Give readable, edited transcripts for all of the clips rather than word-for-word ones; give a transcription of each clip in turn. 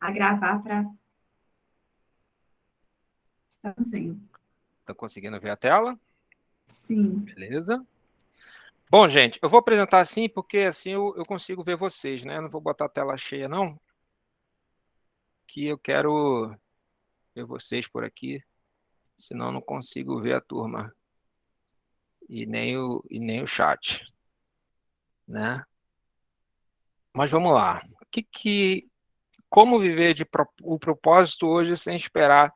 a gravar para estar conseguindo. Tá conseguindo ver a tela? Sim. Beleza. Bom, gente, eu vou apresentar assim porque assim eu consigo ver vocês, né? Eu não vou botar a tela cheia, não, que eu quero ver vocês por aqui, senão eu não consigo ver a turma e nem o chat, né? Mas vamos lá. Como viver o propósito hoje sem esperar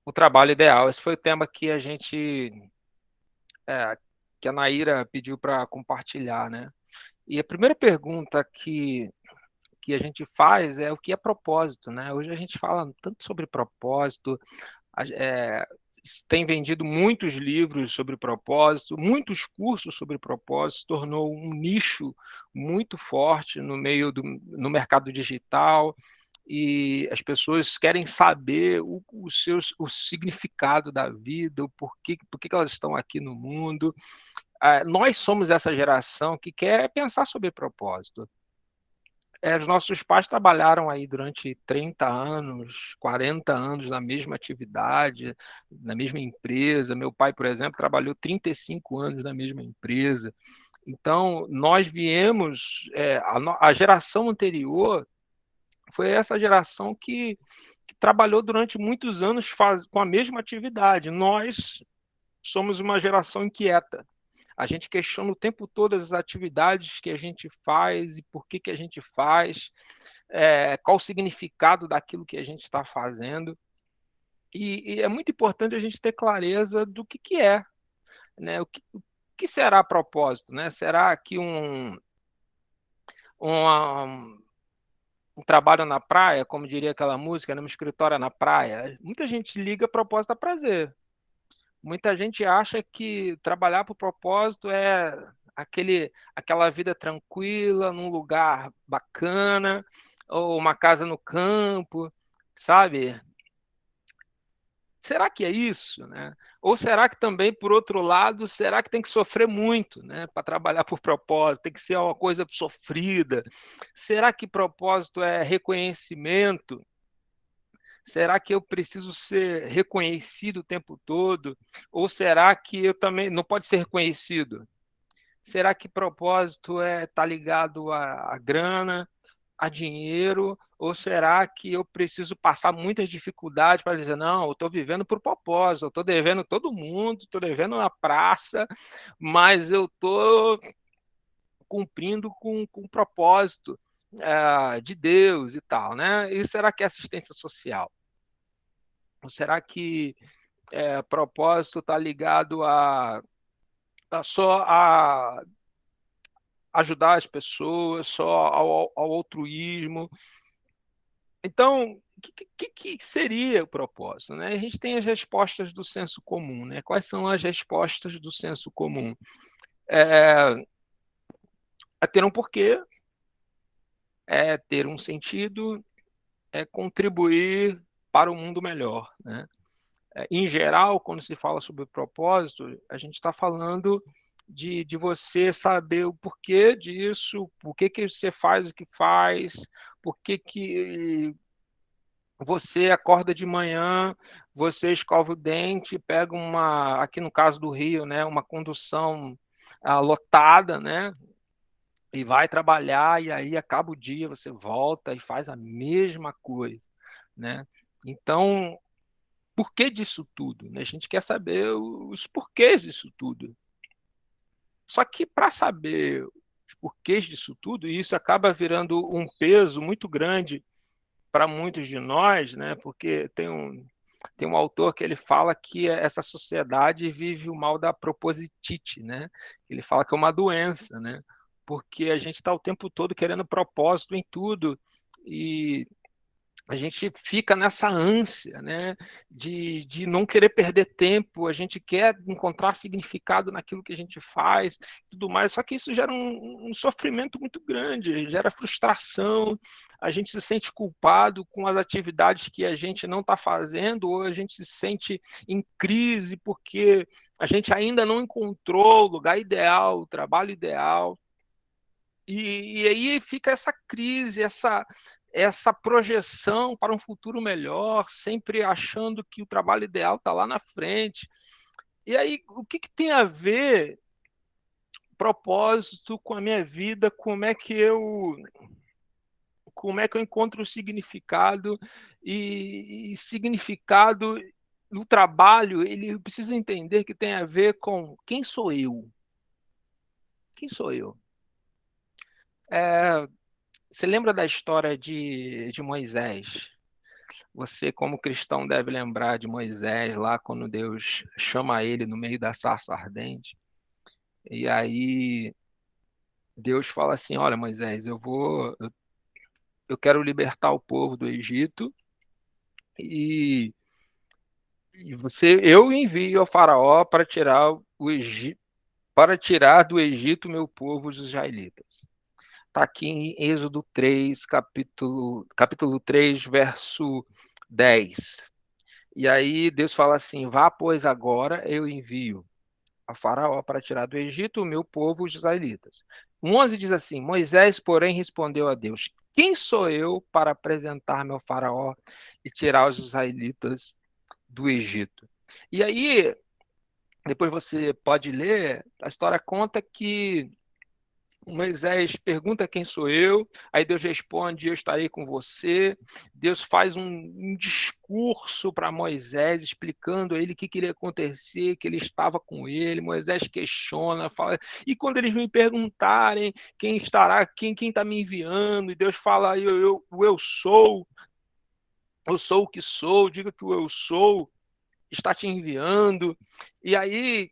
o trabalho ideal? Esse foi o tema que que a Naira pediu para compartilhar, né? E a primeira pergunta que a gente faz é o que é propósito, né? Hoje a gente fala tanto sobre propósito, é, tem vendido muitos livros sobre propósito, muitos cursos sobre propósito, se tornou um nicho muito forte no mercado digital, e as pessoas querem saber o significado da vida, por que elas estão aqui no mundo. Nós somos essa geração que quer pensar sobre propósito. Os nossos pais trabalharam aí durante 30 anos, 40 anos na mesma atividade, na mesma empresa. Meu pai, por exemplo, trabalhou 35 anos na mesma empresa. Então, nós viemos, a geração anterior foi essa geração que trabalhou durante muitos anos com a mesma atividade. Nós somos uma geração inquieta. A gente questiona o tempo todo as atividades que a gente faz e por que a gente faz, qual o significado daquilo que a gente está fazendo. E é muito importante a gente ter clareza do que é, né? O que será propósito, né? Será que um, um trabalho na praia, como diria aquela música, numa escritório na praia? Muita gente liga propósito a prazer. Muita gente acha que trabalhar por propósito é aquela vida tranquila, num lugar bacana, ou uma casa no campo, sabe? Será que é isso, né? Ou será que também, por outro lado, será que tem que sofrer muito, né, para trabalhar por propósito? Tem que ser uma coisa sofrida? Será que propósito é reconhecimento? Será que eu preciso ser reconhecido o tempo todo? Ou será que eu também não pode ser reconhecido? Será que propósito tá ligado a grana, a dinheiro? Ou será que eu preciso passar muitas dificuldades para dizer, não, eu estou vivendo por propósito, eu estou devendo todo mundo, estou devendo na praça, mas eu estou cumprindo com o propósito de Deus e tal, né? E será que é assistência social? Ou será que propósito está ligado só a ajudar as pessoas, só ao altruísmo? Então, o que seria o propósito, né? A gente tem as respostas do senso comum, né? Quais são as respostas do senso comum? É, é ter um porquê, é ter um sentido, é contribuir para um mundo melhor, né? Em geral, quando se fala sobre propósito, a gente está falando de você saber o porquê disso, por que você faz o que faz, por que você acorda de manhã, você escova o dente, pega aqui no caso do Rio, né, uma condução lotada, né, e vai trabalhar, e aí acaba o dia, você volta e faz a mesma coisa, né? Então, por que disso tudo, né? A gente quer saber os porquês disso tudo. Só que para saber os porquês disso tudo, e isso acaba virando um peso muito grande para muitos de nós, né? Porque tem um autor que ele fala que essa sociedade vive o mal da propositite, né? Ele fala que é uma doença, né? Porque a gente está o tempo todo querendo propósito em tudo, e a gente fica nessa ânsia, né, de não querer perder tempo, a gente quer encontrar significado naquilo que a gente faz, tudo mais, só que isso gera um sofrimento muito grande, gera frustração, a gente se sente culpado com as atividades que a gente não está fazendo, ou a gente se sente em crise porque a gente ainda não encontrou o lugar ideal, o trabalho ideal, e aí fica essa crise, essa projeção para um futuro melhor, sempre achando que o trabalho ideal está lá na frente. E aí, o que tem a ver propósito com a minha vida? Como é que eu encontro o significado e significado no trabalho? Ele precisa entender que tem a ver com quem sou eu? Quem sou eu? Você lembra da história de Moisés? Você, como cristão, deve lembrar de Moisés lá quando Deus chama ele no meio da sarça ardente. E aí Deus fala assim: Olha, Moisés, eu quero libertar o povo do Egito e, eu envio ao faraó para tirar do Egito meu povo, os israelitas. Está aqui em Êxodo 3, capítulo 3, verso 10. E aí Deus fala assim: Vá, pois agora eu envio a Faraó para tirar do Egito o meu povo, os israelitas. 11 diz assim: Moisés, porém, respondeu a Deus: Quem sou eu para apresentar-me ao Faraó e tirar os israelitas do Egito? E aí, depois você pode ler, a história conta que Moisés pergunta quem sou eu, aí Deus responde: Eu estarei com você. Deus faz um discurso para Moisés, explicando a ele o que iria acontecer, que ele estava com ele. Moisés questiona, fala, e quando eles me perguntarem quem estará, quem está me enviando, e Deus fala: eu sou, eu sou o que sou, diga que o eu sou está te enviando. E aí,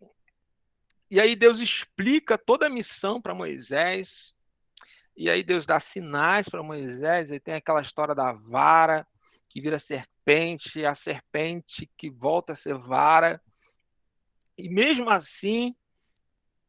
e aí Deus explica toda a missão para Moisés. E aí Deus dá sinais para Moisés, e tem aquela história da vara que vira serpente, a serpente que volta a ser vara. E mesmo assim,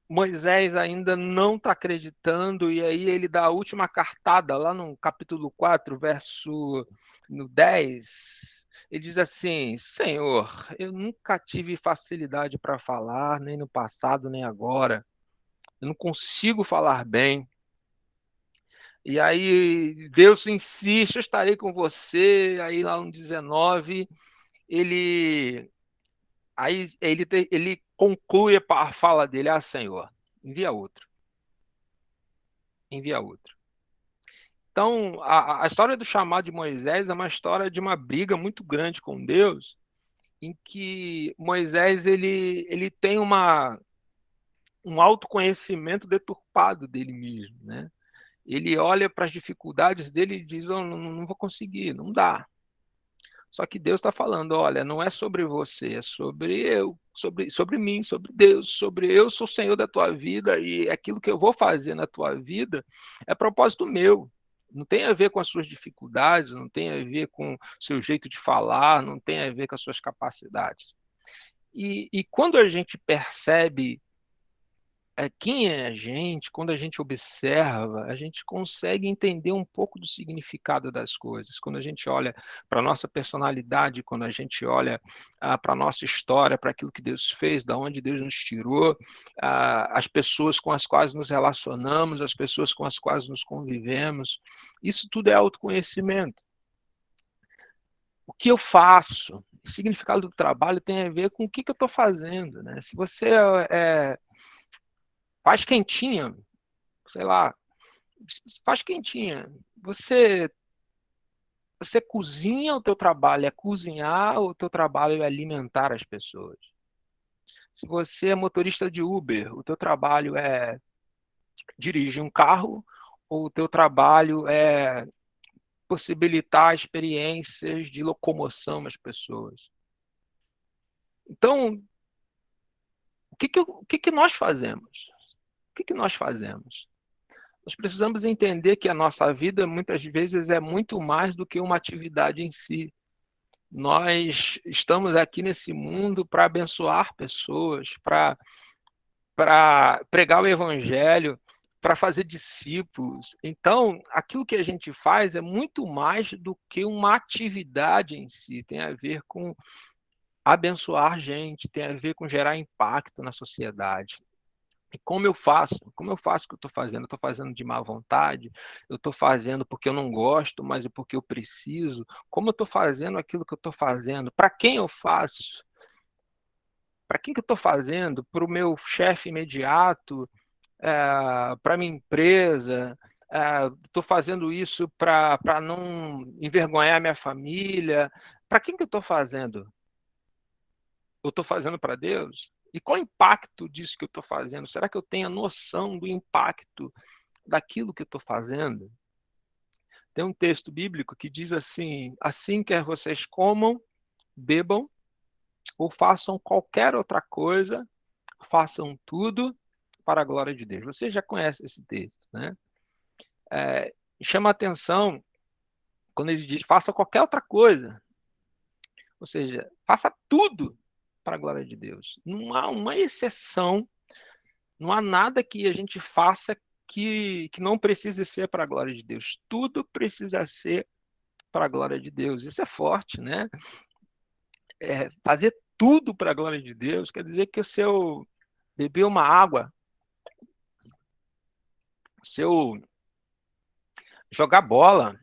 Moisés ainda não está acreditando, e aí ele dá a última cartada, lá no capítulo 4, verso no 10. Ele diz assim: Senhor, eu nunca tive facilidade para falar, nem no passado, nem agora. Eu não consigo falar bem. E aí Deus insiste, eu estarei com você. Aí lá no 19, ele ele conclui a fala dele: Ah, Senhor, envia outro, envia outro. Então, a história do chamado de Moisés é uma história de uma briga muito grande com Deus, em que Moisés ele tem um autoconhecimento deturpado dele mesmo, né? Ele olha para as dificuldades dele e diz: oh, não vou conseguir, não dá. Só que Deus está falando: olha, não é sobre você, é sobre eu, sobre mim, sobre Deus, sobre eu sou o Senhor da tua vida e aquilo que eu vou fazer na tua vida é propósito meu. Não tem a ver com as suas dificuldades, não tem a ver com o seu jeito de falar, não tem a ver com as suas capacidades. E quando a gente percebe quem é a gente, quando a gente observa, a gente consegue entender um pouco do significado das coisas. Quando a gente olha para a nossa personalidade, quando a gente olha para a nossa história, para aquilo que Deus fez, da onde Deus nos tirou, as pessoas com as quais nos relacionamos, as pessoas com as quais nos convivemos, isso tudo é autoconhecimento. O que eu faço? O significado do trabalho tem a ver com o que eu estou fazendo, né? Se você faz quentinha, sei lá, faz quentinha. Você cozinha, o teu trabalho é cozinhar, o teu trabalho é alimentar as pessoas. Se você é motorista de Uber, o teu trabalho é dirigir um carro, ou o teu trabalho é possibilitar experiências de locomoção às pessoas. Então, o que nós fazemos? O que nós fazemos? Nós precisamos entender que a nossa vida, muitas vezes, é muito mais do que uma atividade em si. Nós estamos aqui nesse mundo para abençoar pessoas, para pregar o evangelho, para fazer discípulos. Então, aquilo que a gente faz é muito mais do que uma atividade em si, tem a ver com abençoar gente, tem a ver com gerar impacto na sociedade. E como eu faço? Como eu faço o que eu estou fazendo? Eu estou fazendo de má vontade? Eu estou fazendo porque eu não gosto, mas é porque eu preciso? Como eu estou fazendo aquilo que eu estou fazendo? Para quem eu faço? Para quem que eu estou fazendo? Para o meu chefe imediato? Para minha empresa? Estou fazendo isso para não envergonhar minha família? Para quem que eu estou fazendo? Eu estou fazendo para Deus? E qual o impacto disso que eu estou fazendo? Será que eu tenho a noção do impacto daquilo que eu estou fazendo? Tem um texto bíblico que diz assim: assim quer vocês comam, bebam ou façam qualquer outra coisa, façam tudo para a glória de Deus. Você já conhece esse texto, né? Chama a atenção quando ele diz faça qualquer outra coisa, ou seja, faça tudo para a glória de Deus. Não há uma exceção, não há nada que a gente faça que não precise ser para a glória de Deus. Tudo precisa ser para a glória de Deus. Isso é forte, né? Fazer tudo para a glória de Deus quer dizer que se eu beber uma água, se eu jogar bola,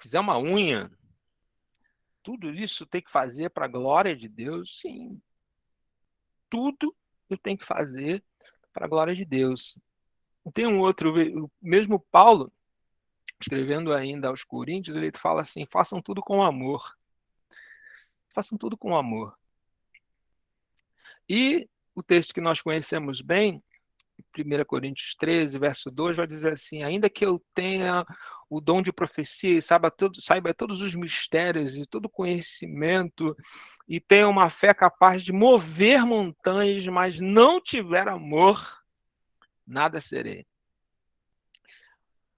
fizer uma unha, tudo isso tem que fazer para a glória de Deus? Sim, tudo eu tenho que fazer para a glória de Deus. Tem um outro, o mesmo Paulo, escrevendo ainda aos Coríntios, ele fala assim: façam tudo com amor. Façam tudo com amor. E o texto que nós conhecemos bem, 1 Coríntios 13, verso 2, vai dizer assim: ainda que eu tenha o dom de profecia e saiba todos os mistérios e todo conhecimento, e tenha uma fé capaz de mover montanhas, mas não tiver amor, nada serei.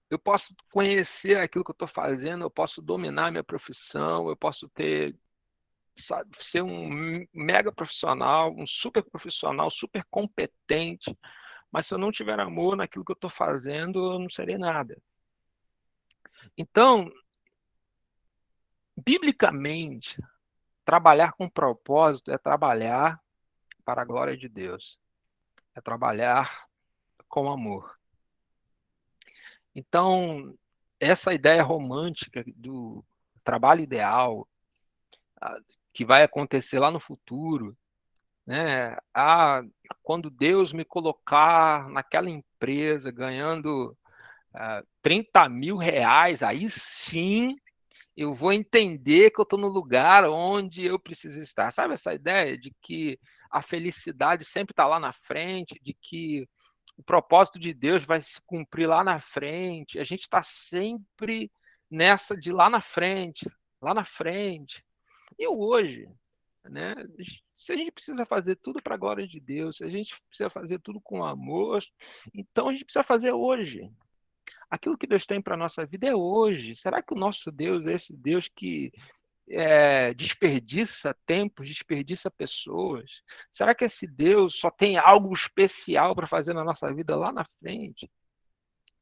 Eu posso conhecer aquilo que eu estou fazendo, eu posso dominar minha profissão, eu posso ser um mega profissional, um super profissional, super competente, mas se eu não tiver amor naquilo que eu estou fazendo, eu não serei nada. Então, biblicamente, trabalhar com propósito é trabalhar para a glória de Deus, é trabalhar com amor. Então, essa ideia romântica do trabalho ideal, que vai acontecer lá no futuro, né? Quando Deus me colocar naquela empresa ganhando 30 mil reais, aí sim eu vou entender que eu estou no lugar onde eu preciso estar. Sabe essa ideia de que a felicidade sempre está lá na frente, de que o propósito de Deus vai se cumprir lá na frente. A gente está sempre nessa de lá na frente, lá na frente. E hoje, né? Se a gente precisa fazer tudo para a glória de Deus, se a gente precisa fazer tudo com amor, então a gente precisa fazer hoje. Aquilo que Deus tem para a nossa vida é hoje. Será que o nosso Deus é esse Deus que desperdiça tempos, desperdiça pessoas? Será que esse Deus só tem algo especial para fazer na nossa vida lá na frente?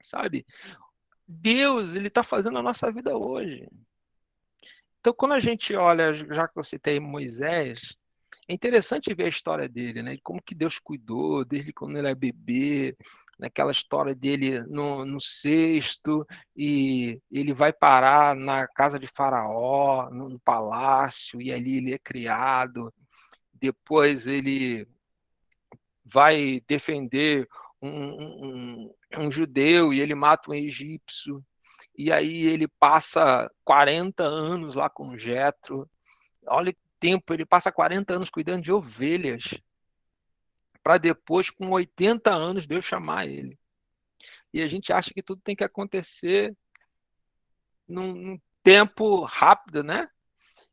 Sabe? Deus, ele está fazendo a nossa vida hoje. Então, quando a gente olha, já que eu citei Moisés, é interessante ver a história dele, né? Como que Deus cuidou desde quando ele é bebê, naquela história dele no cesto, e ele vai parar na casa de Faraó, no palácio, e ali ele é criado. Depois ele vai defender um judeu e ele mata um egípcio. E aí ele passa 40 anos lá com Jetro. Olha que tempo, ele passa 40 anos cuidando de ovelhas, para depois, com 80 anos, Deus chamar ele. E a gente acha que tudo tem que acontecer num tempo rápido, né?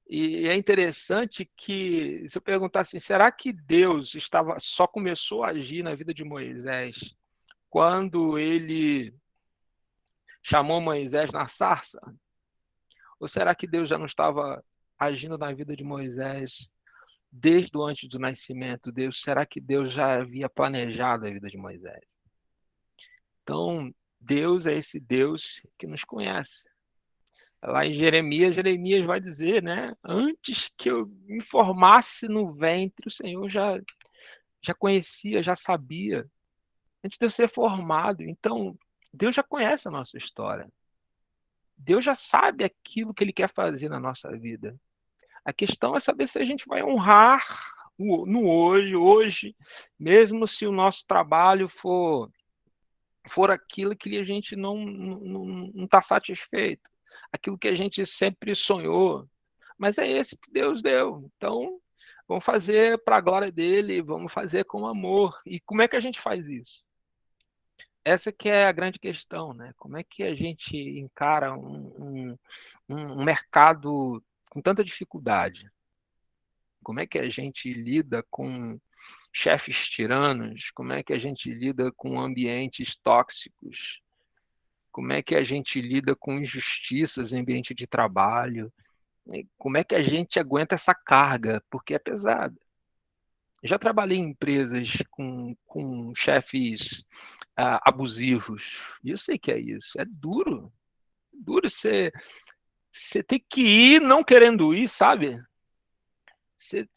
E é interessante que, se eu perguntar assim, será que Deus só começou a agir na vida de Moisés quando ele chamou Moisés na sarça? Ou será que Deus já não estava agindo na vida de Moisés desde o antes do nascimento? Será que Deus já havia planejado a vida de Moisés? Então, Deus é esse Deus que nos conhece. Lá em Jeremias, Jeremias vai dizer, né? Antes que eu me formasse no ventre, o Senhor já conhecia, já sabia. A gente deve ser formado. Então, Deus já conhece a nossa história. Deus já sabe aquilo que Ele quer fazer na nossa vida. A questão é saber se a gente vai honrar no hoje, mesmo se o nosso trabalho for aquilo que a gente não está satisfeito, aquilo que a gente sempre sonhou. Mas é esse que Deus deu. Então, vamos fazer para a glória dele, vamos fazer com amor. E como é que a gente faz isso? Essa que é a grande questão, né? Como é que a gente encara um mercado com tanta dificuldade? Como é que a gente lida com chefes tiranos? Como é que a gente lida com ambientes tóxicos? Como é que a gente lida com injustiças em ambiente de trabalho? Como é que a gente aguenta essa carga? Porque é pesada. Já trabalhei em empresas com chefes abusivos. E eu sei que é isso. É duro. Duro você ter que ir não querendo ir, sabe? Você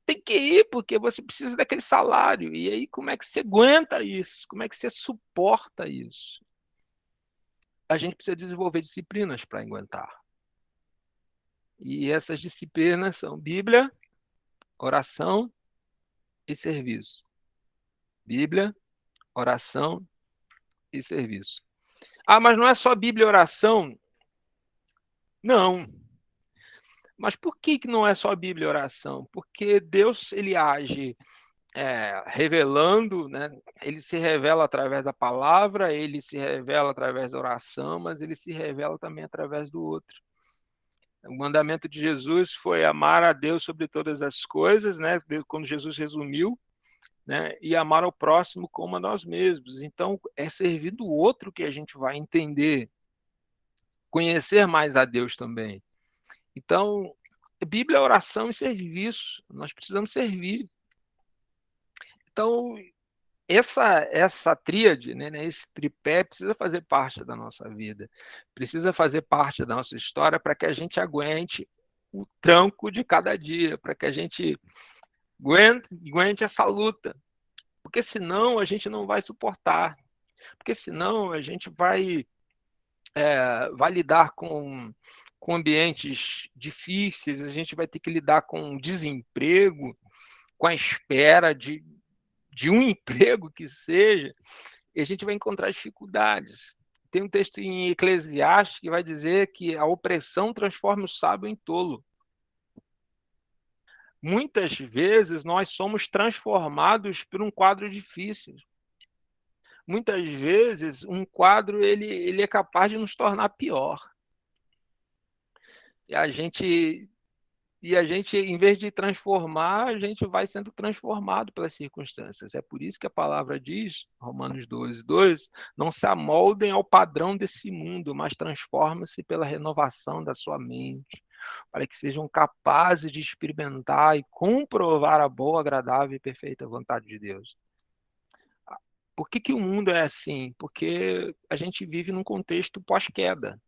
tem que ir porque você precisa daquele salário. E aí, como é que você aguenta isso? Como é que você suporta isso? A gente precisa desenvolver disciplinas para aguentar. E essas disciplinas são Bíblia, oração e serviço. Bíblia, oração e serviço. Ah, mas não é só Bíblia e oração? Não. Mas por que não é só Bíblia e oração? Porque Deus ele age revelando, né? Ele se revela através da palavra, ele se revela através da oração, mas ele se revela também através do outro. O mandamento de Jesus foi amar a Deus sobre todas as coisas, né? Quando Jesus resumiu, né? E amar ao próximo como a nós mesmos. Então, é servir do outro que a gente vai entender, conhecer mais a Deus também. Então, Bíblia, oração e serviço. Nós precisamos servir. Então, essa tríade, né, esse tripé precisa fazer parte da nossa vida, precisa fazer parte da nossa história para que a gente aguente o tranco de cada dia, para que a gente aguente essa luta, porque senão a gente não vai suportar, porque senão a gente vai lidar com ambientes difíceis, a gente vai ter que lidar com desemprego, com a espera de um emprego que seja, e a gente vai encontrar dificuldades. Tem um texto em Eclesiastes que vai dizer que a opressão transforma o sábio em tolo. Muitas vezes nós somos transformados por um quadro difícil. Muitas vezes um quadro ele é capaz de nos tornar pior. E a gente, em vez de transformar, a gente vai sendo transformado pelas circunstâncias. É por isso que a palavra diz, Romanos 12:2, não se amoldem ao padrão desse mundo, mas transformem-se pela renovação da sua mente, para que sejam capazes de experimentar e comprovar a boa, agradável e perfeita vontade de Deus. Por que o mundo é assim? Porque a gente vive num contexto pós-queda.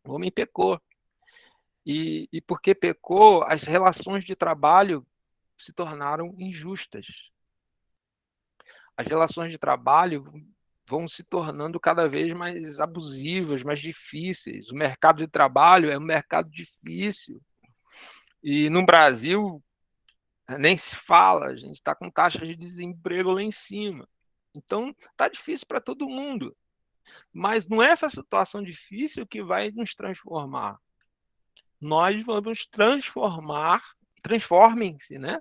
O homem pecou. E porque pecou, as relações de trabalho se tornaram injustas. As relações de trabalho vão se tornando cada vez mais abusivas, mais difíceis. O mercado de trabalho é um mercado difícil. E no Brasil, nem se fala, a gente está com taxa de desemprego lá em cima. Então, está difícil para todo mundo. Mas não é essa situação difícil que vai nos transformar. Nós vamos transformem-se, né?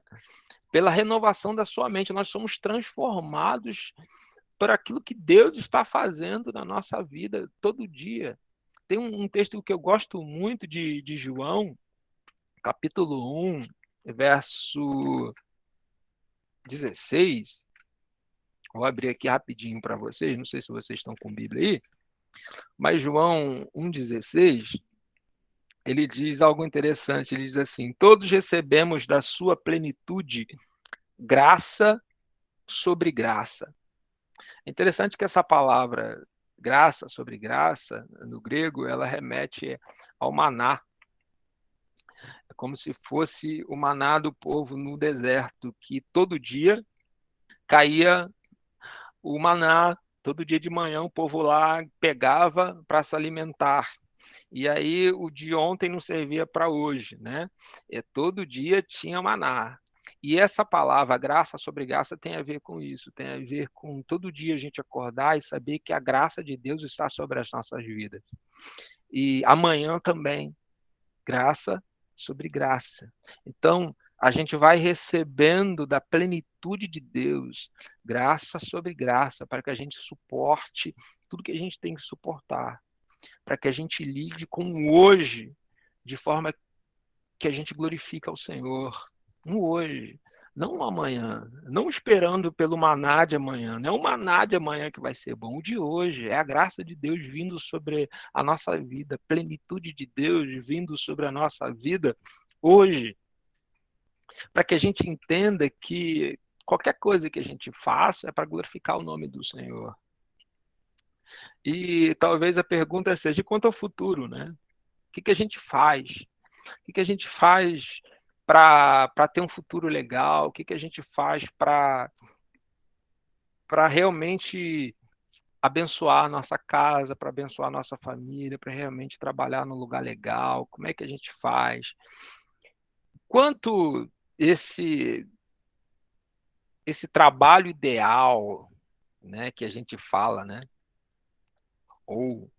Pela renovação da sua mente. Nós somos transformados por aquilo que Deus está fazendo na nossa vida todo dia. Tem um texto que eu gosto muito de João, capítulo 1, verso 16. Vou abrir aqui rapidinho para vocês, não sei se vocês estão com Bíblia aí, mas João 1,16, ele diz algo interessante, ele diz assim, todos recebemos da sua plenitude graça sobre graça. É interessante que essa palavra graça sobre graça, no grego, ela remete ao maná. É como se fosse o maná do povo no deserto, que todo dia caía o maná, todo dia de manhã o povo lá pegava para se alimentar. E aí o de ontem não servia para hoje, né? Todo dia tinha maná. E essa palavra graça sobre graça tem a ver com isso, tem a ver com todo dia a gente acordar e saber que a graça de Deus está sobre as nossas vidas. E amanhã também, graça sobre graça. Então, a gente vai recebendo da plenitude de Deus, graça sobre graça, para que a gente suporte tudo que a gente tem que suportar, para que a gente lide com o hoje de forma que a gente glorifica ao Senhor, no hoje, não no amanhã, não esperando pelo maná de amanhã, não é o maná de amanhã que vai ser bom, o de hoje, é a graça de Deus vindo sobre a nossa vida, a plenitude de Deus vindo sobre a nossa vida hoje, para que a gente entenda que qualquer coisa que a gente faça é para glorificar o nome do Senhor. E talvez a pergunta seja quanto ao futuro, né? O que a gente faz? O que a gente faz para ter um futuro legal? O que a gente faz para realmente abençoar a nossa casa, para abençoar a nossa família, para realmente trabalhar num lugar legal? Como é que a gente faz? Quanto esse trabalho ideal, né, que a gente fala, né? Ou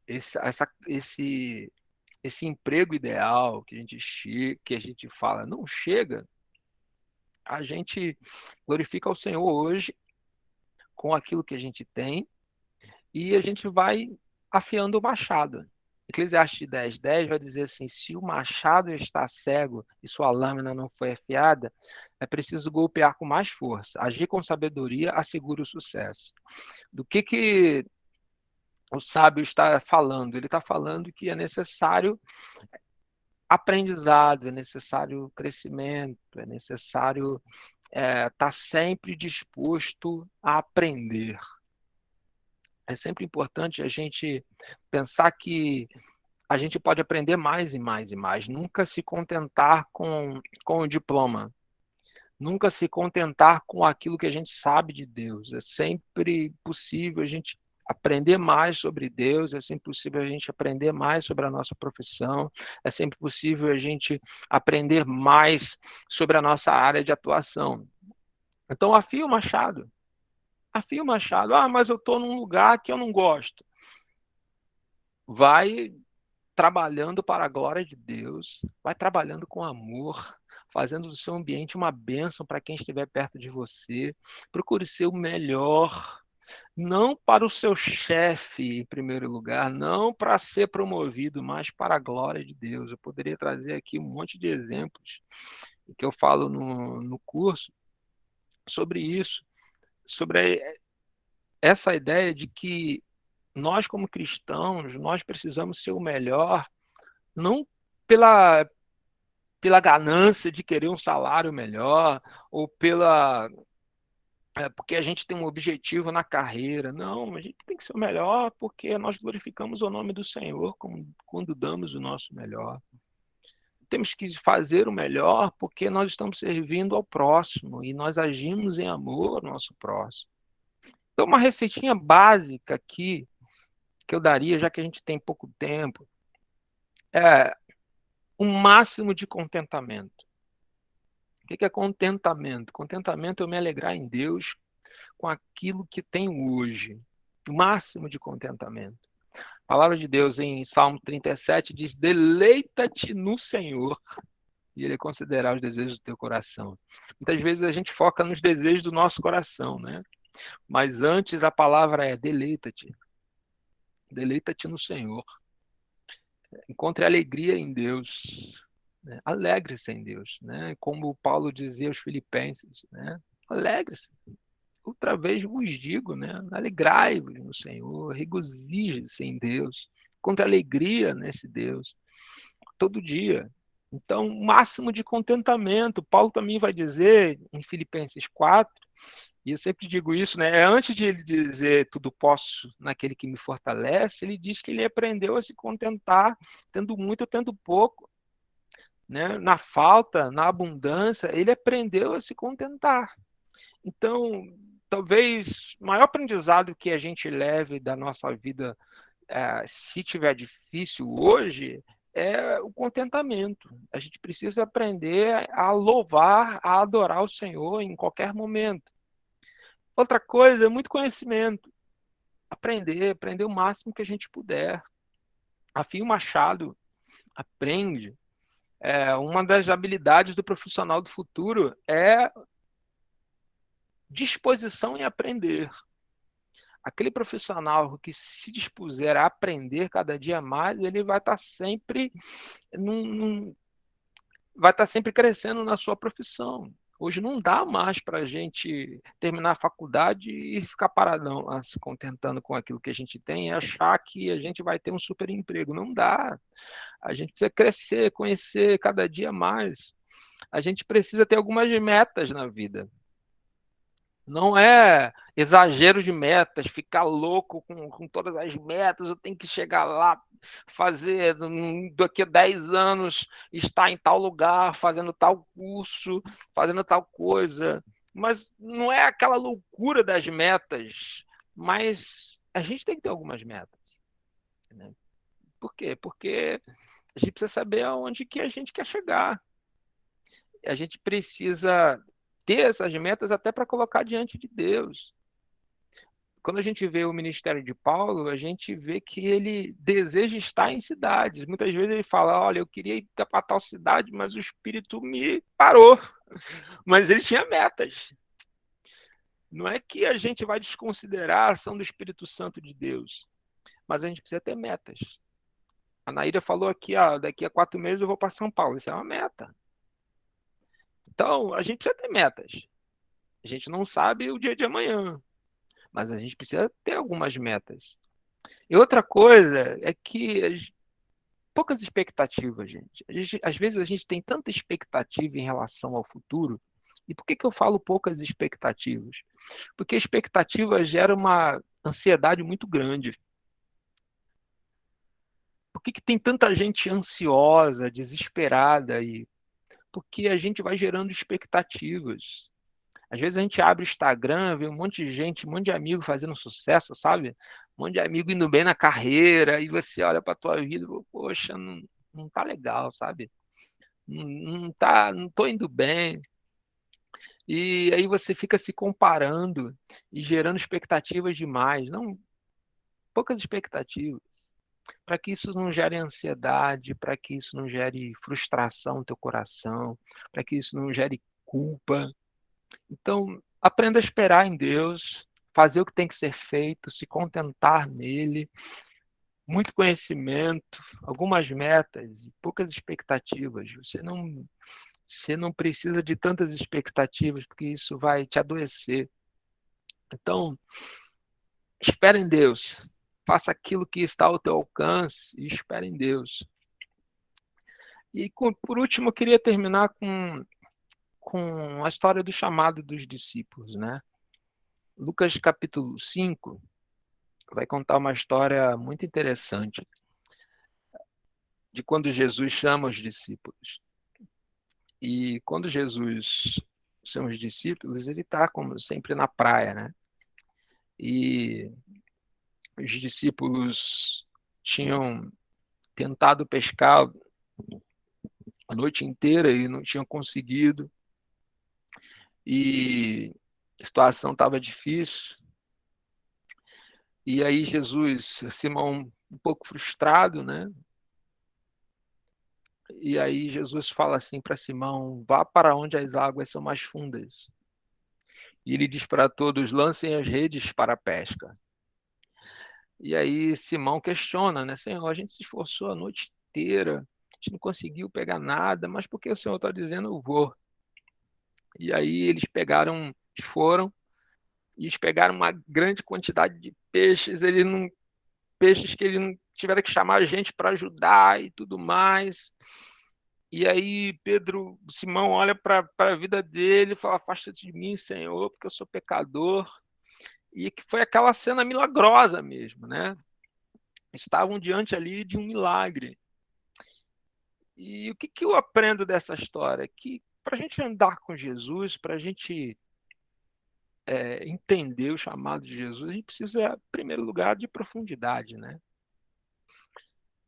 esse emprego ideal que a gente fala não chega, a gente glorifica o Senhor hoje com aquilo que a gente tem e a gente vai afiando o machado. Eclesiastes 10:10 vai dizer assim: se o machado está cego e sua lâmina não foi afiada, é preciso golpear com mais força. Agir com sabedoria assegura o sucesso. Do que o sábio está falando? Ele está falando que é necessário aprendizado, é necessário crescimento, é necessário estar sempre disposto a aprender. É sempre importante a gente pensar que a gente pode aprender mais e mais e mais, nunca se contentar com o diploma, nunca se contentar com aquilo que a gente sabe de Deus. É sempre possível a gente aprender mais sobre Deus, é sempre possível a gente aprender mais sobre a nossa profissão, é sempre possível a gente aprender mais sobre a nossa área de atuação. Então, afia o machado. Afia o machado. Ah, mas eu estou num lugar que eu não gosto. Vai trabalhando para a glória de Deus, vai trabalhando com amor, fazendo do seu ambiente uma bênção para quem estiver perto de você. Procure ser o melhor, não para o seu chefe em primeiro lugar, não para ser promovido, mas para a glória de Deus. Eu poderia trazer aqui um monte de exemplos que eu falo no curso sobre isso, sobre essa ideia de que nós, como cristãos, nós precisamos ser o melhor, não pela, pela ganância de querer um salário melhor, ou porque a gente tem um objetivo na carreira. Não, a gente tem que ser o melhor porque nós glorificamos o nome do Senhor quando damos o nosso melhor. Temos que fazer o melhor porque nós estamos servindo ao próximo e nós agimos em amor ao nosso próximo. Então, uma receitinha básica aqui que eu daria, já que a gente tem pouco tempo, é um máximo de contentamento. O que é contentamento? Contentamento é eu me alegrar em Deus com aquilo que tenho hoje. O máximo de contentamento. A palavra de Deus em Salmo 37 diz: deleita-te no Senhor e Ele considerará os desejos do teu coração. Muitas vezes a gente foca nos desejos do nosso coração, né? Mas antes a palavra é deleita-te. Deleita-te no Senhor. Encontre alegria em Deus. Né? Alegre-se em Deus. Né? Como Paulo dizia aos Filipenses, né? Alegre-se. Outra vez vos digo, né? Alegrai-vos no Senhor, regozije-se em Deus, encontre alegria nesse Deus, todo dia. Então, o máximo de contentamento. Paulo também vai dizer em Filipenses 4, e eu sempre digo isso, né? Antes de ele dizer tudo posso naquele que me fortalece, ele diz que ele aprendeu a se contentar, tendo muito ou tendo pouco. Né? Na falta, na abundância, ele aprendeu a se contentar. Então, talvez o maior aprendizado que a gente leve da nossa vida, se tiver difícil hoje, é o contentamento. A gente precisa aprender a louvar, a adorar o Senhor em qualquer momento. Outra coisa é muito conhecimento. Aprender o máximo que a gente puder. Afia o machado, aprende. Uma das habilidades do profissional do futuro é disposição em aprender. Aquele profissional que se dispuser a aprender cada dia mais, ele vai estar sempre vai estar sempre crescendo na sua profissão. Hoje não dá mais para a gente terminar a faculdade e ficar paradão, se contentando com aquilo que a gente tem e achar que a gente vai ter um super emprego. Não dá. A gente precisa crescer, conhecer cada dia mais. A gente precisa ter algumas metas na vida. Não é exagero de metas, ficar louco com todas as metas, eu tenho que chegar lá, fazer daqui a 10 anos, estar em tal lugar, fazendo tal curso, fazendo tal coisa. Mas não é aquela loucura das metas, mas a gente tem que ter algumas metas. Né? Por quê? Porque a gente precisa saber aonde que a gente quer chegar. A gente precisa ter essas metas até para colocar diante de Deus. Quando a gente vê o ministério de Paulo, a gente vê que ele deseja estar em cidades. Muitas vezes ele fala: olha, eu queria ir para tal cidade, mas o Espírito me parou. Mas ele tinha metas. Não é que a gente vai desconsiderar a ação do Espírito Santo de Deus, mas a gente precisa ter metas. A Naíra falou aqui: daqui a 4 meses eu vou para São Paulo. Isso é uma meta. Então, a gente precisa ter metas. A gente não sabe o dia de amanhã, mas a gente precisa ter algumas metas. E outra coisa é que poucas expectativas, gente. Às vezes a gente tem tanta expectativa em relação ao futuro. E por que que eu falo poucas expectativas? Porque a expectativa gera uma ansiedade muito grande. Por que que tem tanta gente ansiosa, desesperada aí? Porque a gente vai gerando expectativas. Às vezes a gente abre o Instagram, vê um monte de gente, um monte de amigo fazendo sucesso, sabe? Um monte de amigo indo bem na carreira, e você olha para a tua vida e fala, poxa, não tá legal, sabe? Não tô indo bem. E aí você fica se comparando e gerando expectativas demais. Não, poucas expectativas. Para que isso não gere ansiedade, para que isso não gere frustração no teu coração, para que isso não gere culpa. Então, aprenda a esperar em Deus, fazer o que tem que ser feito, se contentar nele, muito conhecimento, algumas metas e poucas expectativas. Você não precisa de tantas expectativas, porque isso vai te adoecer. Então, espere em Deus. Faça aquilo que está ao teu alcance e espere em Deus. E, por último, eu queria terminar com a história do chamado dos discípulos, né? Lucas capítulo 5 vai contar uma história muito interessante de quando Jesus chama os discípulos. E quando Jesus chama os discípulos, ele está, como sempre, na praia, né? E os discípulos tinham tentado pescar a noite inteira e não tinham conseguido. E a situação estava difícil. E aí Jesus, Simão, um pouco frustrado, né? E aí Jesus fala assim para Simão: vá para onde as águas são mais fundas. E ele diz para todos: lancem as redes para a pesca. E aí Simão questiona, né? Senhor, a gente se esforçou a noite inteira, a gente não conseguiu pegar nada, mas por que o Senhor está dizendo eu vou? E aí eles foram, e eles pegaram uma grande quantidade de peixes, peixes que eles não tiveram que chamar a gente para ajudar e tudo mais. E aí Simão olha para a vida dele e fala: afasta-te de mim, Senhor, porque eu sou pecador. E que foi aquela cena milagrosa mesmo, né? Estavam diante ali de um milagre. E o que eu aprendo dessa história? Que para a gente andar com Jesus, para a gente entender o chamado de Jesus, a gente precisa, em primeiro lugar, de profundidade, né?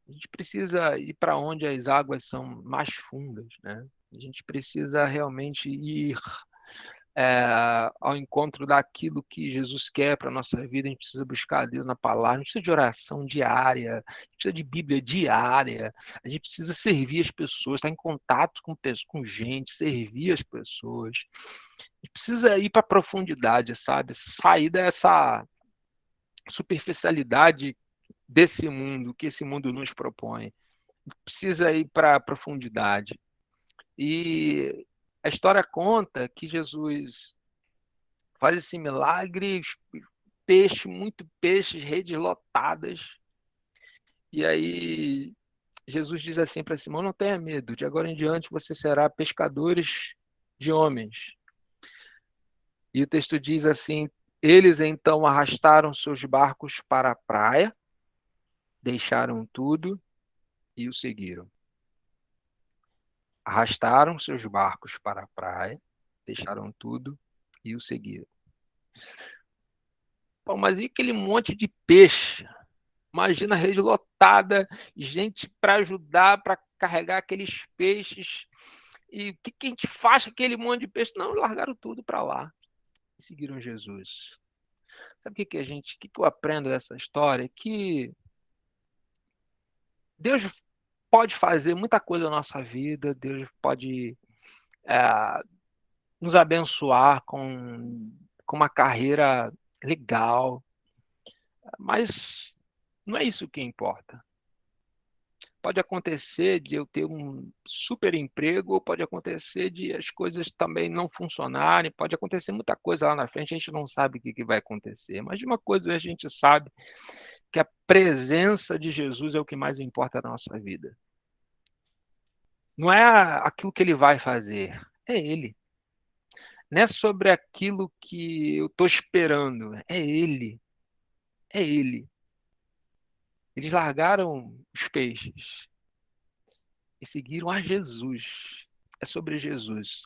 A gente precisa ir para onde as águas são mais fundas, né? A gente precisa realmente ir ao encontro daquilo que Jesus quer para a nossa vida. A gente precisa buscar a Deus na palavra, a gente precisa de oração diária, a gente precisa de Bíblia diária, a gente precisa servir as pessoas, estar em contato com gente, servir as pessoas. A gente precisa ir para a profundidade, sabe? Sair dessa superficialidade desse mundo, que esse mundo nos propõe. Precisa ir para a profundidade. E a história conta que Jesus faz esse milagre, peixe, muito peixes, redes lotadas. E aí Jesus diz assim para Simão: não tenha medo, de agora em diante você será pescadores de homens. E o texto diz assim: eles então arrastaram seus barcos para a praia, deixaram tudo e o seguiram. Arrastaram seus barcos para a praia, deixaram tudo e o seguiram. Pô, mas e aquele monte de peixe? Imagina a rede lotada, gente para ajudar, para carregar aqueles peixes. E o que a gente faz com aquele monte de peixe? Não, largaram tudo para lá e seguiram Jesus. Sabe o que eu aprendo dessa história? Que Deus pode fazer muita coisa na nossa vida, Deus pode nos abençoar com uma carreira legal, mas não é isso que importa. Pode acontecer de eu ter um super emprego, ou pode acontecer de as coisas também não funcionarem, pode acontecer muita coisa lá na frente, a gente não sabe o que vai acontecer. Mas de uma coisa a gente sabe, que a presença de Jesus é o que mais importa na nossa vida. Não é aquilo que ele vai fazer, é ele. Não é sobre aquilo que eu estou esperando, é ele. É ele. Eles largaram os peixes e seguiram a Jesus. É sobre Jesus,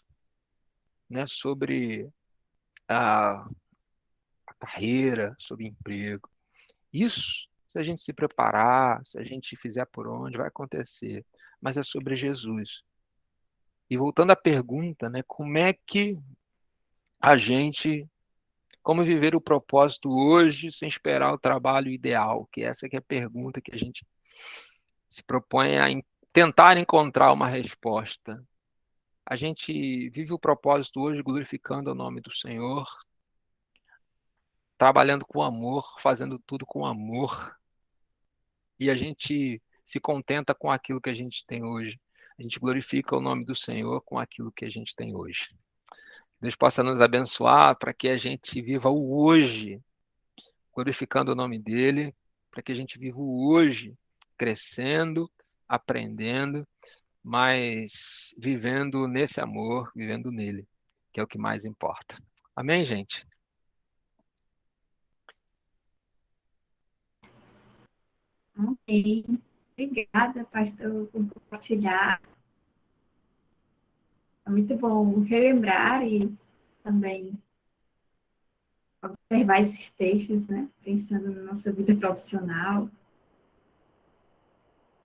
não é sobre a, a carreira, sobre emprego. Isso, se a gente se preparar, se a gente fizer por onde, vai acontecer. Mas é sobre Jesus. E voltando à pergunta, né, como é que a gente, como viver o propósito hoje sem esperar o trabalho ideal? Que essa que é a pergunta que a gente se propõe a tentar encontrar uma resposta. A gente vive o propósito hoje glorificando o nome do Senhor, trabalhando com amor, fazendo tudo com amor, e a gente se contenta com aquilo que a gente tem hoje. A gente glorifica o nome do Senhor com aquilo que a gente tem hoje. Deus possa nos abençoar para que a gente viva o hoje, glorificando o nome dEle, para que a gente viva o hoje, crescendo, aprendendo, mas vivendo nesse amor, vivendo nele, que é o que mais importa. Amém, gente? Amém. Obrigada, pastor, por compartilhar. É muito bom relembrar e também observar esses textos, né? Pensando na nossa vida profissional.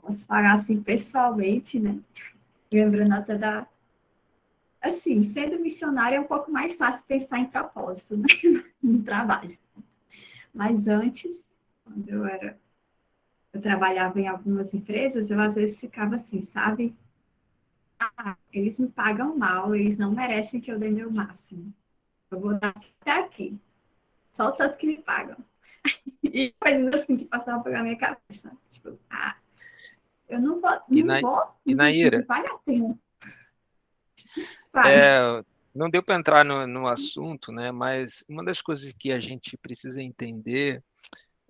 Posso falar assim pessoalmente, né? Lembrando até da. Assim, sendo missionário é um pouco mais fácil pensar em propósito, né? No trabalho. Mas antes, quando eu trabalhava em algumas empresas, eu às vezes ficava assim, sabe? Ah, eles me pagam mal, eles não merecem que eu dê meu máximo. Eu vou dar até aqui, só o tanto que me pagam. E coisas assim que passavam pela minha cabeça. Tipo, eu não vou, E, não na, vou, e não Naira, vale a pena. Vale. é, não deu para entrar no assunto, né? Mas uma das coisas que a gente precisa entender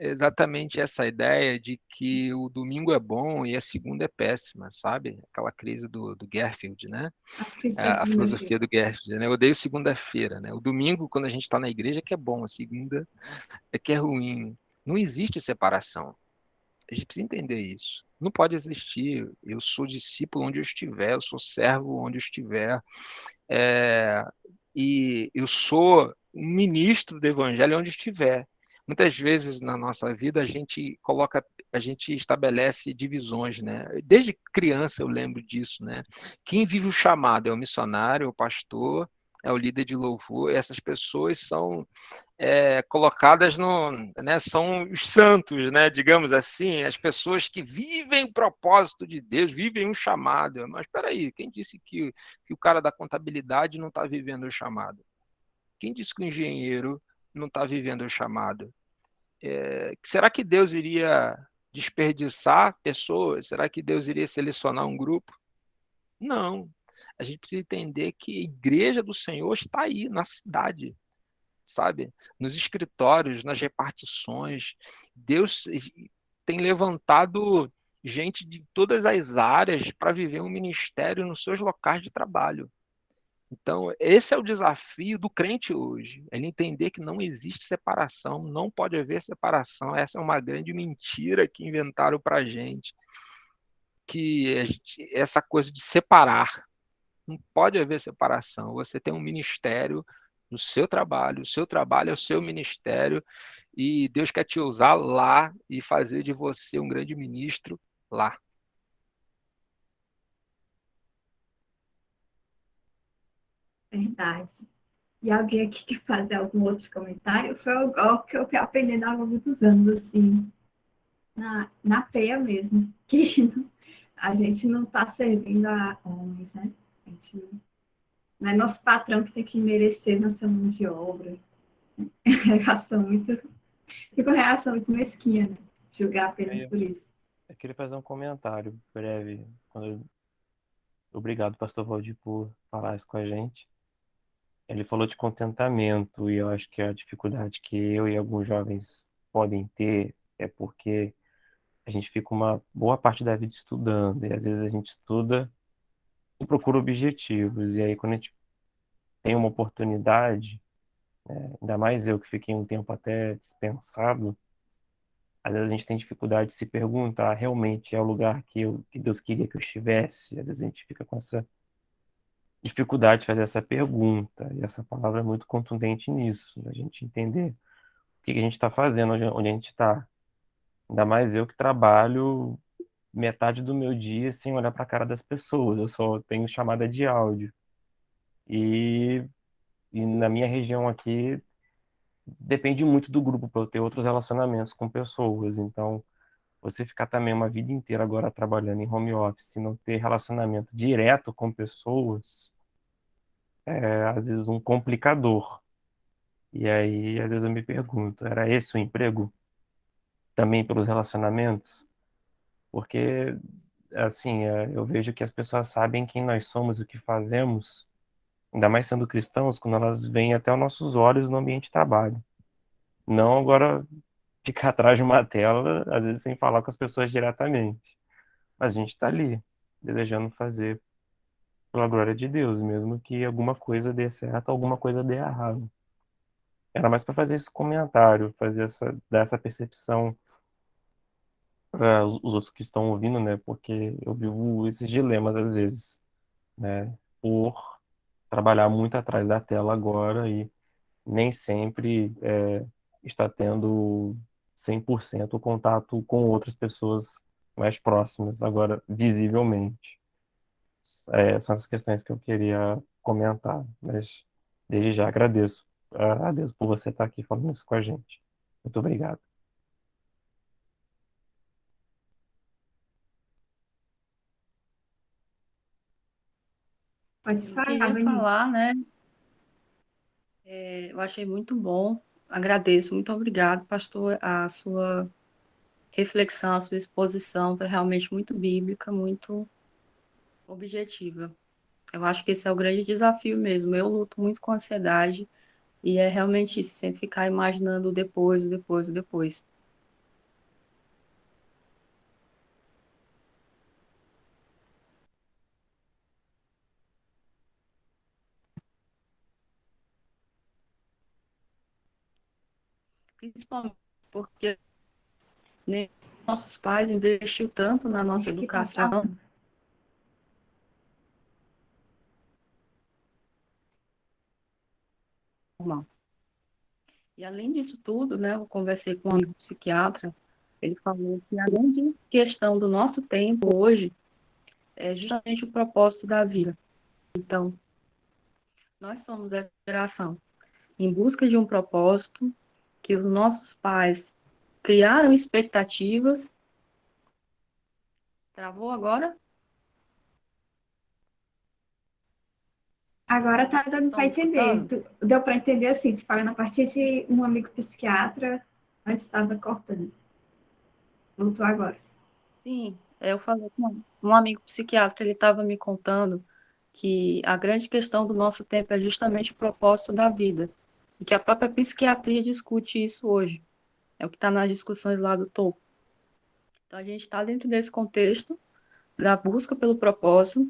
é exatamente essa ideia de que o domingo é bom e a segunda é péssima, sabe? Aquela crise do Garfield, né? A crise da A segunda-feira. filosofia do Garfield, né? Eu odeio segunda-feira, né? O domingo, quando a gente está na igreja, é que é bom, a segunda é que é ruim. Não existe separação. A gente precisa entender isso. Não pode existir. Eu sou discípulo onde eu estiver, eu sou servo onde eu estiver. É, e eu sou um ministro do evangelho onde estiver. Muitas vezes na nossa vida a gente estabelece divisões, né? Desde criança eu lembro disso, né? Quem vive o chamado é o missionário, o pastor, é o líder de louvor. Essas pessoas são colocadas no, né, são os santos, né, digamos assim, as pessoas que vivem o propósito de Deus, vivem um chamado. Mas espera aí, quem disse que o cara da contabilidade não está vivendo o chamado? Quem disse que o engenheiro não está vivendo o chamado? Será que Deus iria desperdiçar pessoas? Será que Deus iria selecionar um grupo? Não. A gente precisa entender que a igreja do Senhor está aí, na cidade, sabe? Nos escritórios, nas repartições. Deus tem levantado gente de todas as áreas para viver um ministério nos seus locais de trabalho. Então, esse é o desafio do crente hoje, ele entender que não existe separação, não pode haver separação. Essa é uma grande mentira que inventaram para a gente, essa coisa de separar. Não pode haver separação. Você tem um ministério no seu trabalho é o seu ministério, e Deus quer te usar lá e fazer de você um grande ministro lá. Verdade. E alguém aqui quer fazer algum outro comentário? Foi algo que eu fui aprendendo ao longo dos anos, assim, na peia mesmo, que a gente não está servindo a homens, né? A gente não é nosso patrão que tem que merecer nossa mão de obra. É reação muito, fica uma reação muito mesquinha, né? Julgar apenas Eu por isso. eu queria fazer um comentário breve. Obrigado, Pastor Valdir, por falar isso com a gente. Ele falou de contentamento, e eu acho que a dificuldade que eu e alguns jovens podem ter é porque a gente fica uma boa parte da vida estudando, e às vezes a gente estuda e procura objetivos, e aí quando a gente tem uma oportunidade, ainda mais eu que fiquei um tempo até dispensado, às vezes a gente tem dificuldade de se perguntar, realmente é o lugar que Deus queria que eu estivesse? Às vezes a gente fica com essa dificuldade de fazer essa pergunta, e essa palavra é muito contundente nisso, a gente entender o que que a gente está fazendo, onde a gente está. Ainda mais eu que trabalho metade do meu dia sem olhar para a cara das pessoas, eu só tenho chamada de áudio. E, e na minha região aqui, depende muito do grupo para eu ter outros relacionamentos com pessoas. Então, você ficar também uma vida inteira agora trabalhando em home office e não ter relacionamento direto com pessoas, é às vezes um complicador. E aí, às vezes eu me pergunto, era esse o emprego também pelos relacionamentos? Porque, assim, eu vejo que as pessoas sabem quem nós somos, o que fazemos, ainda mais sendo cristãos, quando elas veem até os nossos olhos no ambiente de trabalho. Não agora ficar atrás de uma tela, às vezes sem falar com as pessoas diretamente. Mas a gente está ali, desejando fazer pela glória de Deus, mesmo que alguma coisa dê certo, alguma coisa dê errado. Era mais para fazer esse comentário, dar essa percepção para os outros que estão ouvindo, né? Porque eu vivo esses dilemas às vezes, né? Por trabalhar muito atrás da tela agora e nem sempre está tendo 100% o contato com outras pessoas mais próximas, agora visivelmente. São as questões que eu queria comentar, mas desde já agradeço. Agradeço por você estar aqui falando isso com a gente. Muito obrigado. Pode Eu falar, queria Vinícius. falar, né? Eu achei muito bom, agradeço, muito obrigado, pastor. A sua reflexão, a sua exposição foi realmente muito bíblica, muito objetiva. Eu acho que esse é o grande desafio mesmo. Eu luto muito com ansiedade e é realmente isso, sempre ficar imaginando o depois, o depois, o depois. Principalmente porque nem nossos pais investiu tanto na nossa Acho que tá educação. travando. Normal. E além disso tudo, né, eu conversei com um amigo psiquiatra, ele falou que a grande questão do nosso tempo hoje é justamente o propósito da vida. Então, nós somos essa geração em busca de um propósito que os nossos pais criaram expectativas. Travou agora? Agora tá dando Estão para me entender. escutando? Deu para entender assim, te falando a partir de um amigo psiquiatra, antes estava cortando. Voltou agora. Sim, eu falei com um amigo psiquiatra, ele estava me contando que a grande questão do nosso tempo é justamente o propósito da vida, e que a própria psiquiatria discute isso hoje. É o que está nas discussões lá do topo. Então, a gente está dentro desse contexto da busca pelo propósito,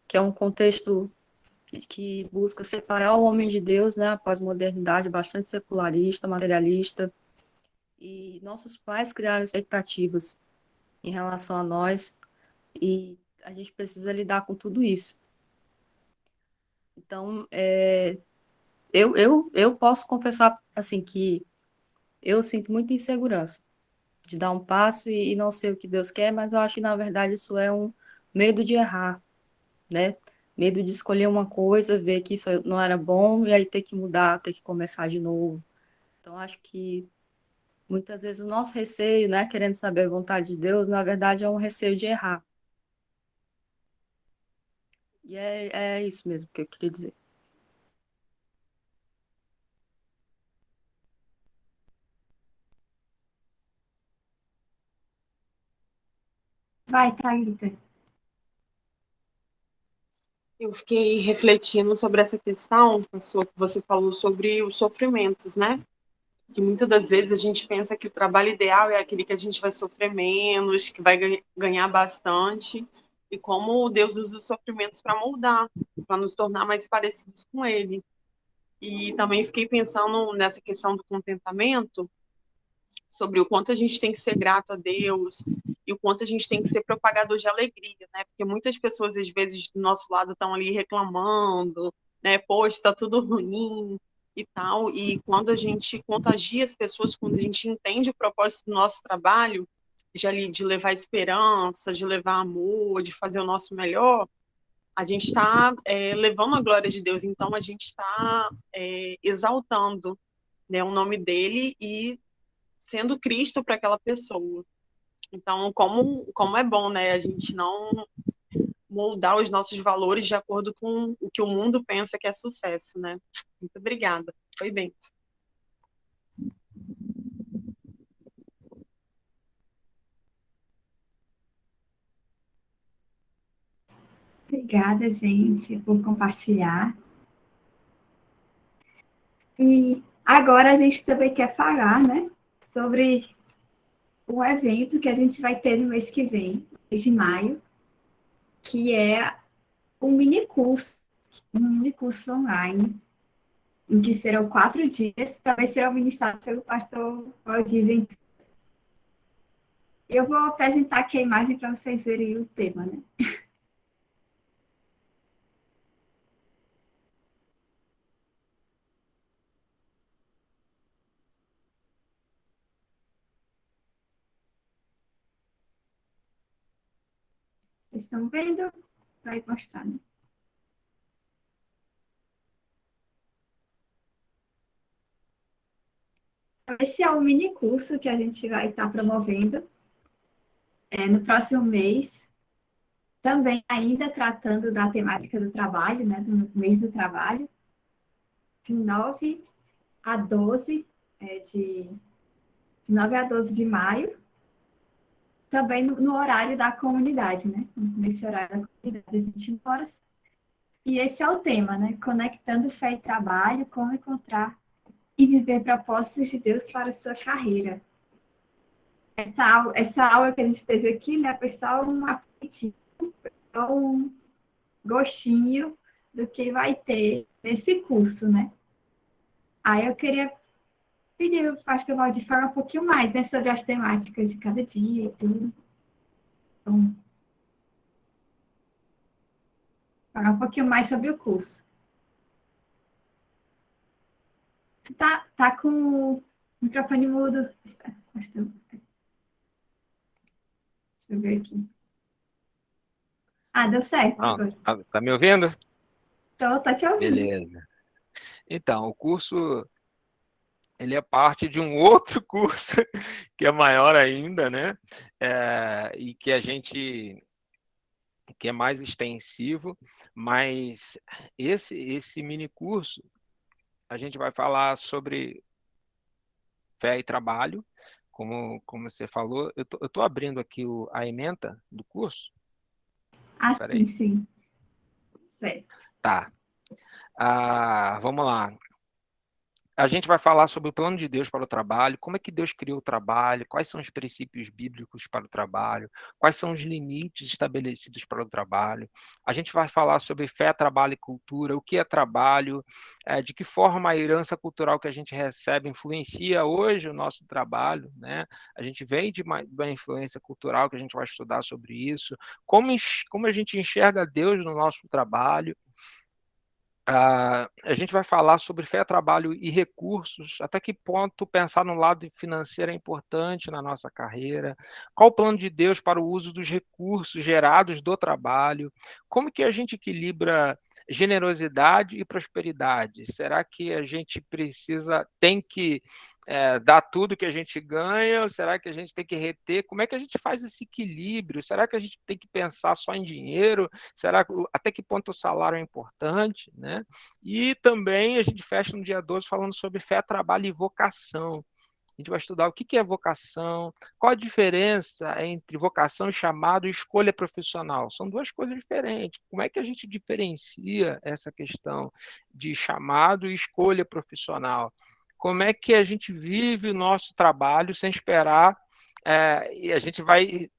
que é um contexto que busca separar o homem de Deus, né, a pós-modernidade bastante secularista, materialista, e nossos pais criaram expectativas em relação a nós, e a gente precisa lidar com tudo isso. Então, eu posso confessar, assim, que eu sinto muita insegurança de dar um passo e não sei o que Deus quer, mas eu acho que, na verdade, isso é um medo de errar, né? Medo de escolher uma coisa, ver que isso não era bom e aí ter que mudar, ter que começar de novo. Então, acho que muitas vezes o nosso receio, né, querendo saber a vontade de Deus, na verdade é um receio de errar. E é isso mesmo que eu queria dizer. Vai, Thalita. Eu fiquei refletindo sobre essa questão, pessoa, que você falou sobre os sofrimentos, né? Que muitas das vezes a gente pensa que o trabalho ideal é aquele que a gente vai sofrer menos, que vai ganhar bastante, e como Deus usa os sofrimentos para moldar, para nos tornar mais parecidos com Ele. E também fiquei pensando nessa questão do contentamento, sobre o quanto a gente tem que ser grato a Deus e o quanto a gente tem que ser propagador de alegria, né? Porque muitas pessoas, às vezes, do nosso lado estão ali reclamando, né? Poxa, está tudo ruim e tal. E quando a gente contagia as pessoas, quando a gente entende o propósito do nosso trabalho, de levar esperança, de levar amor, de fazer o nosso melhor, a gente está levando a glória de Deus. Então, a gente está exaltando, né, o nome dele e sendo Cristo para aquela pessoa. Então, como é bom, né, a gente não moldar os nossos valores de acordo com o que o mundo pensa que é sucesso, né? Muito obrigada. Foi bem. Obrigada, gente, por compartilhar. E agora a gente também quer falar, né, sobre um evento que a gente vai ter no mês que vem, mês de maio, que é um mini curso online, em que serão 4 dias, também serão ministrados pelo pastor Valdir Ventura. Eu vou apresentar aqui a imagem para vocês verem o tema, né? Vocês estão vendo? Vai mostrar, né? Esse é o mini curso que a gente vai estar promovendo no próximo mês, também ainda tratando da temática do trabalho, né, do mês do trabalho, de 9 a 12, de 9 a 12 de maio, também no horário da comunidade, né, nesse horário da comunidade, às 21 horas. E esse é o tema, né, conectando fé e trabalho, como encontrar e viver propósitos de Deus para a sua carreira. Essa aula que a gente teve aqui, né, foi só um aperitivo, um gostinho do que vai ter nesse curso, né? Aí eu queria pedir para o pastor Valdir falar um pouquinho mais, né, sobre as temáticas de cada dia e tudo. Então, falar um pouquinho mais sobre o curso. Tu tá com o microfone mudo. Deixa eu ver aqui. Ah, deu certo Ah, agora. tá me ouvindo? Tô te ouvindo. Beleza. Então, o curso ele é parte de um outro curso que é maior ainda, né? E que é mais extensivo, mas esse mini curso a gente vai falar sobre fé e trabalho, como você falou. Eu tô abrindo aqui a ementa do curso. Ah, Espera sim, aí. sim. Certo. Tá. Vamos lá. A gente vai falar sobre o plano de Deus para o trabalho, como é que Deus criou o trabalho, quais são os princípios bíblicos para o trabalho, quais são os limites estabelecidos para o trabalho. A gente vai falar sobre fé, trabalho e cultura, o que é trabalho, de que forma a herança cultural que a gente recebe influencia hoje o nosso trabalho, né? A gente vem de uma influência cultural que a gente vai estudar sobre isso, como a gente enxerga Deus no nosso trabalho. A gente vai falar sobre fé, trabalho e recursos, até que ponto pensar no lado financeiro é importante na nossa carreira, qual o plano de Deus para o uso dos recursos gerados do trabalho, como que a gente equilibra generosidade e prosperidade? Será que a gente tem que dar tudo que a gente ganha, ou será que a gente tem que reter? Como é que a gente faz esse equilíbrio? Será que a gente tem que pensar só em dinheiro? Até que ponto o salário é importante, né? E também a gente fecha no dia 12 falando sobre fé, trabalho e vocação. A gente vai estudar o que é vocação, qual a diferença entre vocação, chamado e escolha profissional. São duas coisas diferentes. Como é que a gente diferencia essa questão de chamado e escolha profissional? Como é que a gente vive o nosso trabalho sem esperar? E a gente vai,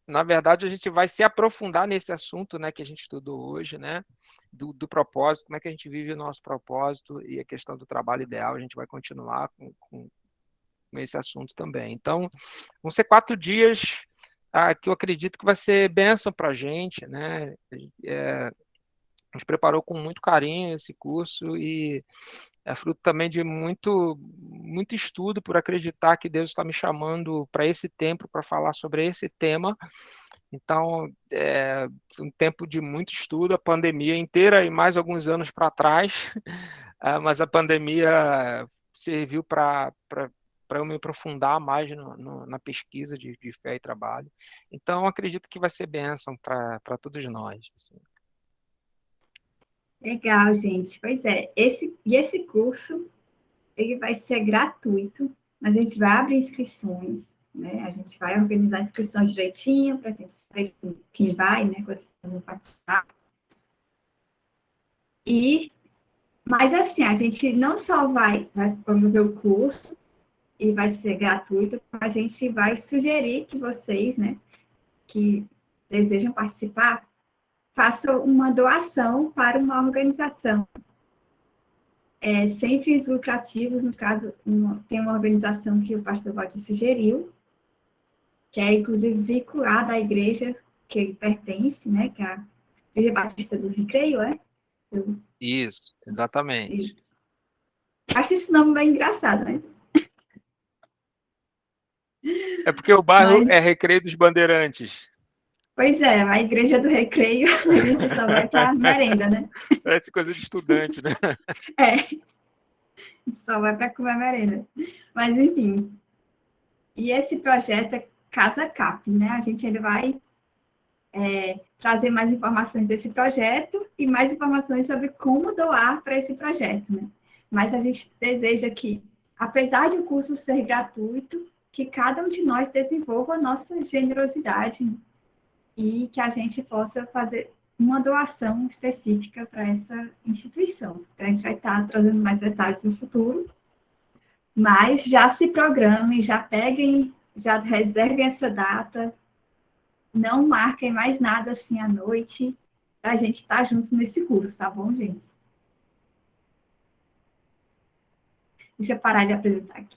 na verdade, a gente vai se aprofundar nesse assunto, né, que a gente estudou hoje, né, do propósito, como é que a gente vive o nosso propósito e a questão do trabalho ideal. A gente vai continuar com esse assunto também. Então, vão ser 4 dias que eu acredito que vai ser bênção para a gente, né? A gente preparou com muito carinho esse curso e é fruto também de muito estudo por acreditar que Deus está me chamando para esse tempo, para falar sobre esse tema. Então, um tempo de muito estudo, a pandemia inteira e mais alguns anos para trás, mas a pandemia serviu para eu me aprofundar mais na pesquisa de fé e trabalho. Então, acredito que vai ser bênção para todos nós. Assim. Legal, gente. Pois é, esse curso ele vai ser gratuito, mas a gente vai abrir inscrições, né? A gente vai organizar a inscrição direitinho para a gente saber quem vai, né? Quantas pessoas vão participar. Mas assim, a gente não só vai promover o curso e vai ser gratuito, a gente vai sugerir que vocês, né, que desejam participar, façam uma doação para uma organização sem fins lucrativos. No caso, tem uma organização que o pastor Walter sugeriu, que é inclusive vinculada à igreja que ele pertence, né, que é a Igreja Batista do Recreio, Isso, exatamente. Isso. Acho esse nome bem engraçado, né? É porque o bairro Mas, é Recreio dos Bandeirantes. pois é, a Igreja do Recreio, a gente só vai para merenda, né? Parece coisa de estudante, né? A gente só vai para comer merenda. Mas, enfim. E esse projeto é Casa Cap, né? A gente ainda vai trazer mais informações desse projeto e mais informações sobre como doar para esse projeto, né? Mas a gente deseja que, apesar de o curso ser gratuito, que cada um de nós desenvolva a nossa generosidade e que a gente possa fazer uma doação específica para essa instituição. Então, a gente vai estar trazendo mais detalhes no futuro, mas já se programem, já peguem, já reservem essa data, não marquem mais nada assim à noite, para a gente estar junto nesse curso, tá bom, gente? Deixa eu parar de apresentar aqui.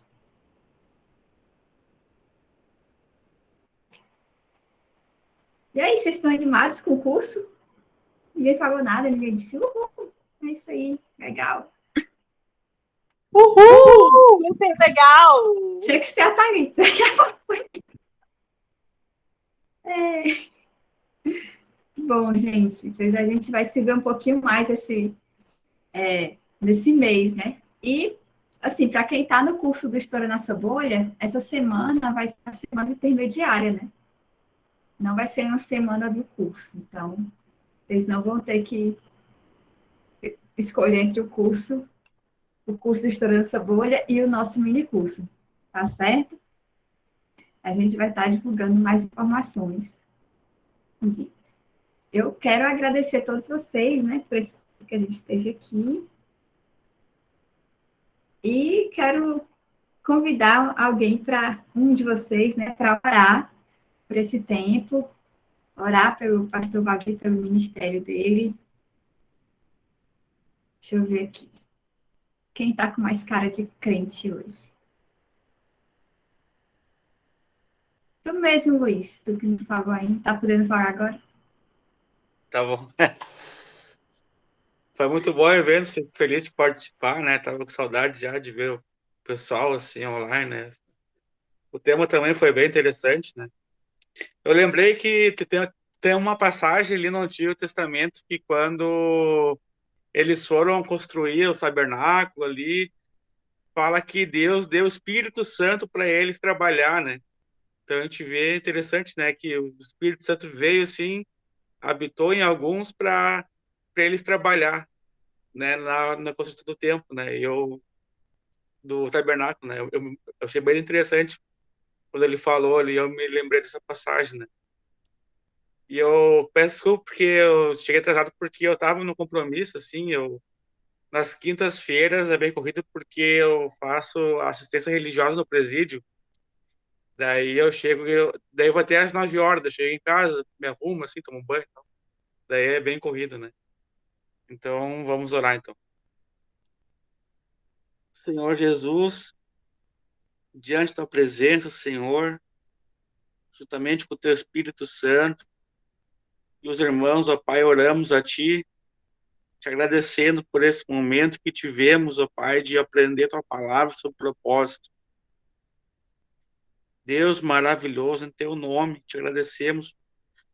E aí, vocês estão animados com o curso? Ninguém falou nada, ninguém disse, uhul, é isso aí, legal. Uhul! Super legal! Tinha que ser a Thalita. É. Bom, gente, pois a gente vai seguir um pouquinho mais nesse mês, né? E, assim, para quem está no curso do História Nossa Bolha, essa semana vai ser a semana intermediária, né? Não vai ser uma semana do curso. Então, vocês não vão ter que escolher entre o curso do História Nossa Bolha e o nosso mini curso, tá certo? A gente vai estar divulgando mais informações. Eu quero agradecer a todos vocês, né, por esse que a gente teve aqui. E quero convidar alguém para um de vocês, né, para orar por esse tempo, orar pelo pastor Valdir, pelo ministério dele. Deixa eu ver aqui. Quem está com mais cara de crente hoje? Tu mesmo, Luiz, tu que não falou ainda, tá podendo falar agora? Tá bom. Foi muito bom o evento, fico feliz de participar, né? Tava com saudade já de ver o pessoal assim online, né? O tema também foi bem interessante, né? Eu lembrei que tem uma passagem ali no Antigo Testamento que quando eles foram construir o tabernáculo ali, fala que Deus deu o Espírito Santo para eles trabalhar, né? Então a gente vê interessante, né, que o Espírito Santo veio assim, habitou em alguns para eles trabalhar, né, na construção do templo, né? Do tabernáculo, né? Eu achei bem interessante quando ele falou ali, eu me lembrei dessa passagem, né? E eu peço desculpa porque eu cheguei atrasado porque eu estava no compromisso, assim, nas quintas-feiras é bem corrido porque eu faço assistência religiosa no presídio. Daí eu chego, daí eu vou até às 9 horas, daí eu chego em casa, me arrumo, assim, tomo um banho. Então. Daí é bem corrido, né? Então, vamos orar, então. Senhor Jesus, diante da tua presença, Senhor, juntamente com o teu Espírito Santo e os irmãos, ó Pai, oramos a Ti, te agradecendo por esse momento que tivemos, ó Pai, de aprender tua palavra sobre propósito. Deus maravilhoso, em teu nome, te agradecemos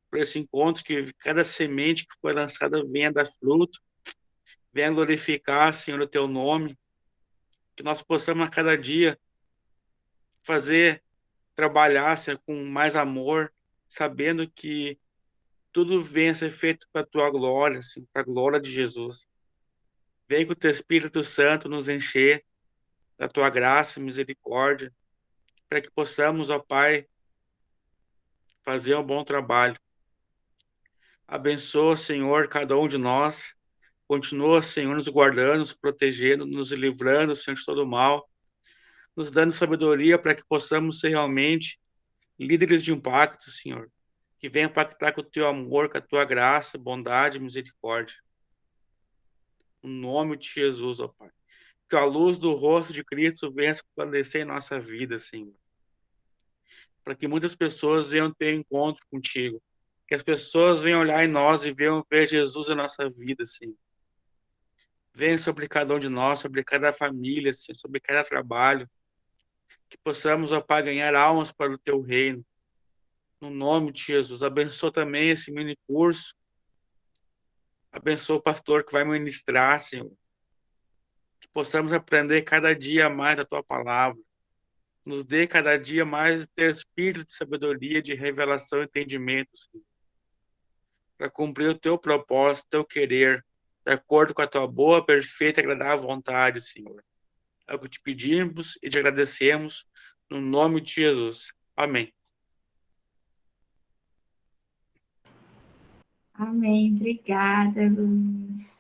por esse encontro, que cada semente que foi lançada venha dar fruto, venha glorificar, Senhor, o teu nome, que nós possamos a cada dia trabalhar, Senhor, com mais amor, sabendo que tudo venha a ser feito para a tua glória, Senhor, para a glória de Jesus. Vem com o teu Espírito Santo nos encher da tua graça e misericórdia, para que possamos, ó Pai, fazer um bom trabalho. Abençoa, Senhor, cada um de nós. Continua, Senhor, nos guardando, nos protegendo, nos livrando, Senhor, de todo mal, nos dando sabedoria para que possamos ser realmente líderes de impacto, Senhor, que venha impactar com o teu amor, com a tua graça, bondade e misericórdia. No nome de Jesus, ó Pai. Que a luz do rosto de Cristo venha resplandecer em nossa vida, Senhor. Para que muitas pessoas venham ter encontro contigo. Que as pessoas venham olhar em nós e venham ver Jesus em nossa vida, Senhor. Venha sobre cada um de nós, sobre cada família, Senhor, sobre cada trabalho. Que possamos, ó Pai, ganhar almas para o teu reino. No nome de Jesus. Abençoa também esse mini curso. Abençoa o pastor que vai ministrar, Senhor. Que possamos aprender cada dia mais da tua palavra. Nos dê cada dia mais o teu espírito de sabedoria, de revelação e entendimento, Senhor, para cumprir o teu propósito, o teu querer, de acordo com a tua boa, perfeita e agradável vontade, Senhor. É o que te pedimos e te agradecemos, no nome de Jesus. Amém. Amém. Obrigada, Luiz.